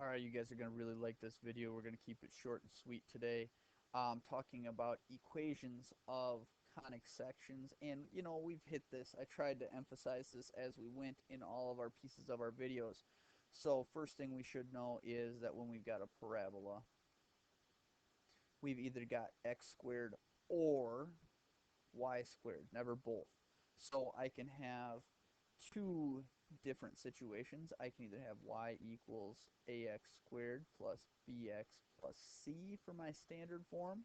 Alright, you guys are going to really like this video. We're going to keep it short and sweet today. Talking about equations of conic sections. And, you know, we've hit this. I tried to emphasize this as we went in all of our pieces of our videos. So first thing we should know is that when we've got a parabola, we've either got x squared or y squared, never both. So I can have two different situations. I can either have y equals ax squared plus bx plus c for my standard form,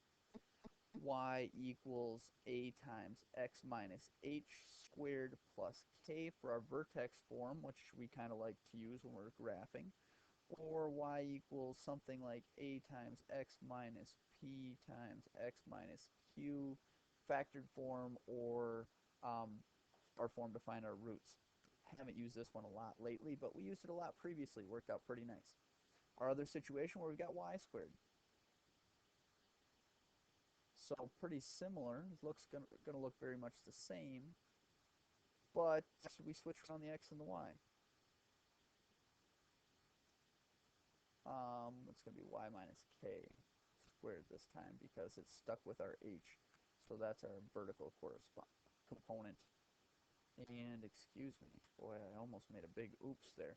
y equals a times x minus h squared plus k for our vertex form, which we kind of like to use when we're graphing, or y equals something like a times x minus p times x minus q factored form, or our form to find our roots. Haven't used this one a lot lately, but we used it a lot previously. Worked out pretty nice. Our other situation where we've got y squared. So pretty similar. It looks going to look very much the same, but we switch around the x and the y. It's going to be y minus k squared this time because it's stuck with our h. So that's our vertical component. And excuse me, boy, I almost made a big oops there.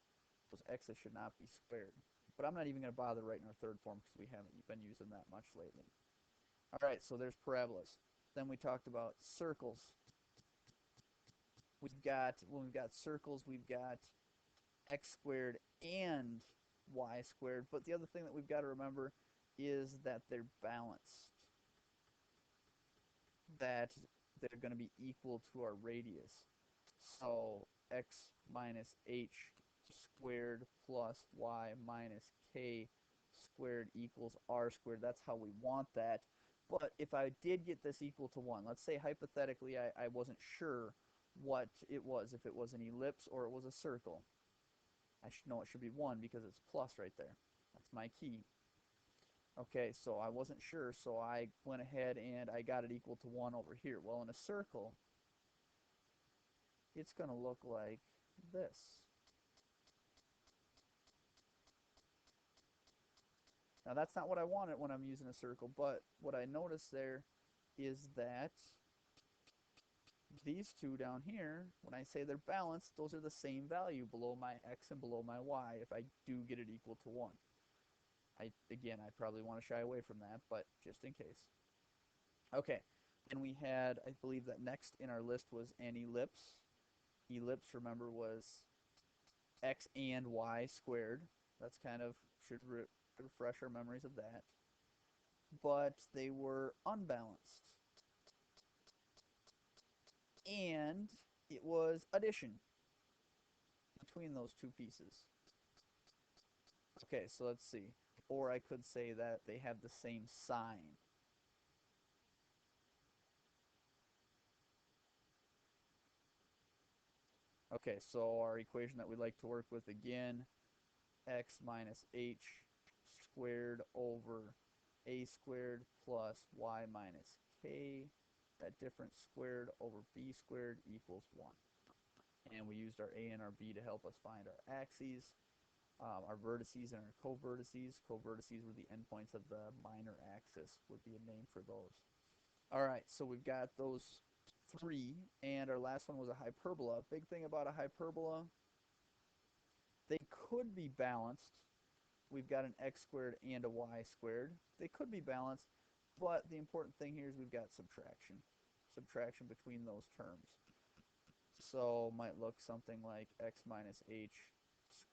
Those x's should not be squared. But I'm not even going to bother writing our third form because we haven't been using that much lately. All right, so there's parabolas. Then we talked about circles. When we've got circles, we've got x squared and y squared. But the other thing that we've got to remember is that they're balanced. That they're going to be equal to our radius. So x minus h squared plus y minus k squared equals r squared. That's how we want that. But if I did get this equal to 1, let's say hypothetically I wasn't sure what it was, if it was an ellipse or it was a circle. I should know it should be 1 because it's plus right there. That's my key. Okay, so I wasn't sure, so I went ahead and I got it equal to 1 over here. Well, in a circle, it's going to look like this. Now that's not what I wanted when I'm using a circle, but what I noticed there is that these two down here, when I say they're balanced, those are the same value below my x and below my y if I do get it equal to 1. Again, I probably want to shy away from that, but just in case. Okay, and we had, I believe that next in our list was an ellipse. Ellipse, remember, was x and y squared. That's kind of, should refresh our memories of that. But they were unbalanced. And it was addition between those two pieces. Okay, so let's see. Or I could say that they have the same sign. Okay, so our equation that we like to work with again, x minus h squared over a squared plus y minus k, that difference squared over b squared equals 1. And we used our a and our b to help us find our axes, our vertices and our covertices. Covertices were the endpoints of the minor axis, would be a name for those. All right, so we've got those three, and our last one was a hyperbola. Big thing about a hyperbola, they could be balanced. We've got an x squared and a y squared. They could be balanced, but the important thing here is we've got subtraction. Subtraction between those terms. So might look something like x minus h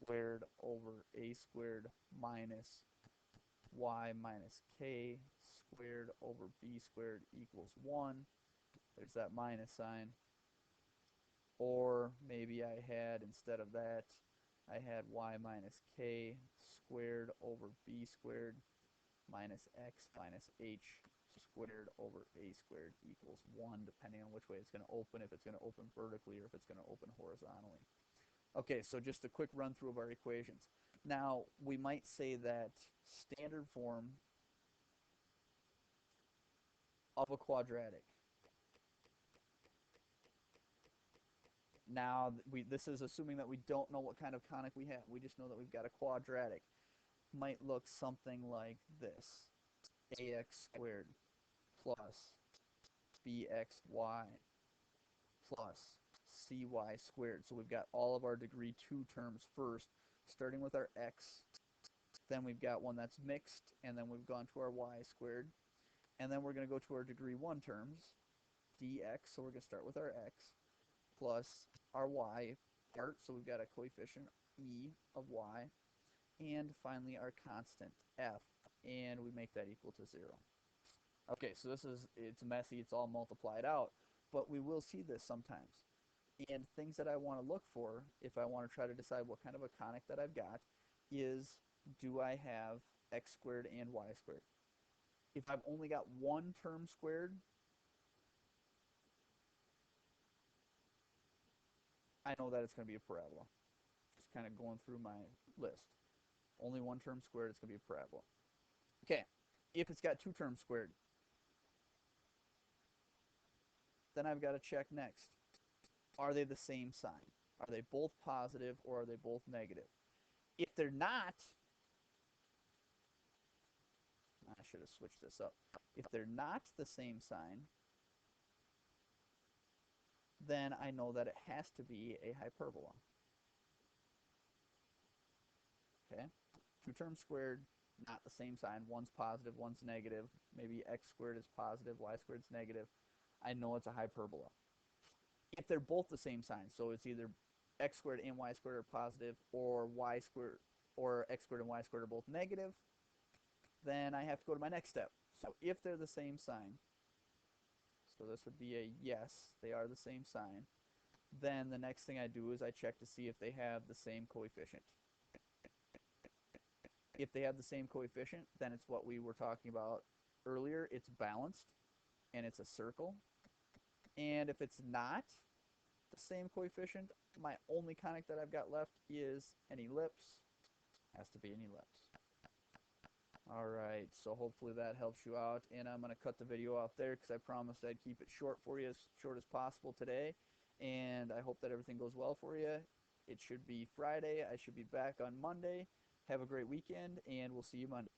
squared over a squared minus y minus k squared over b squared equals 1. There's that minus sign. Or maybe I had, instead of that, I had y minus k squared over b squared minus x minus h squared over a squared equals 1, depending on which way it's going to open, if it's going to open vertically or if it's going to open horizontally. Okay, so just a quick run through of our equations. Now, we might say that standard form of a quadratic. Now, this is assuming that we don't know what kind of conic we have. We just know that we've got a quadratic. might look something like this. Ax squared plus bxy plus cy squared. So we've got all of our degree 2 terms first, starting with our x. Then we've got one that's mixed, and then we've gone to our y squared. And then we're going to go to our degree 1 terms, dx, so we're going to start with our x, plus our y part, so we've got a coefficient e of y, and finally our constant f, and we make that equal to 0. Okay, so it's messy, it's all multiplied out, but we will see this sometimes. And things that I want to look for, if I want to try to decide what kind of a conic that I've got, is do I have x squared and y squared? If I've only got one term squared, I know that it's going to be a parabola. Just kind of going through my list. Only one term squared, it's going to be a parabola. Okay, if it's got two terms squared, then I've got to check next. Are they the same sign? Are they both positive or are they both negative? If they're not, I should have switched this up. If they're not the same sign, then I know that it has to be a hyperbola. Okay? Two terms squared, not the same sign. One's positive, one's negative. Maybe x squared is positive, y squared is negative. I know it's a hyperbola. If they're both the same sign, so it's either x squared and y squared are positive, or y squared or x squared and y squared are both negative, then I have to go to my next step. So if they're the same sign, so this would be a yes, they are the same sign, then the next thing I do is I check to see if they have the same coefficient. If they have the same coefficient, then it's what we were talking about earlier. It's balanced, and it's a circle. And if it's not the same coefficient, my only conic that I've got left is an ellipse. Has to be an ellipse. All right, so hopefully that helps you out, and I'm going to cut the video off there because I promised I'd keep it short for you, as short as possible today, and I hope that everything goes well for you. It should be Friday. I should be back on Monday. Have a great weekend, and we'll see you Monday.